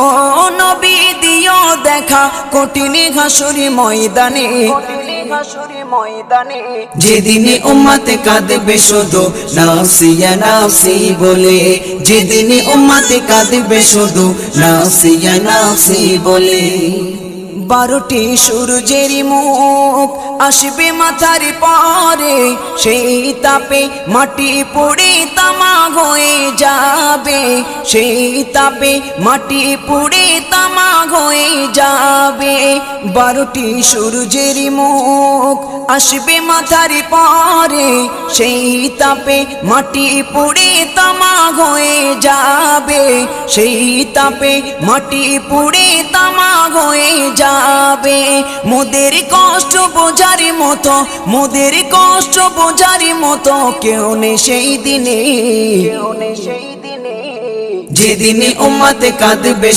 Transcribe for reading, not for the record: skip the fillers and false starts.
ও নবী দিও দেখা কঠিন হাসুরি ময়দানে, যেদিনে উম্মতে কাঁদবে শুধু নাফসি ইয়া নাফসি বলে, যেদিনে উম্মতে কাঁদবে শুধু নাফসি ইয়া নাফসি বলে। 12টি সূর্যের মুখ আসবে মাথার পরে, সেই তাপে মাটি পুড়ে তামা হয়ে যাবে, সেই তাপে মাটি পুড়ে তামা হয়ে যাবে। 12টি সূর্যের মুখ আসবে মাথার পরে, সেই তাপে মাটি পুড়ে তামা হয়ে যাবে, সেই তাপে মাটি পুড়ে তামা হয়ে যাবে। মোদের কষ্ট বোঝার মতো, মোদের কষ্ট বোঝার মতো কেউ নেই সেই দিনে, যেদিনে উম্মতে কাঁদবে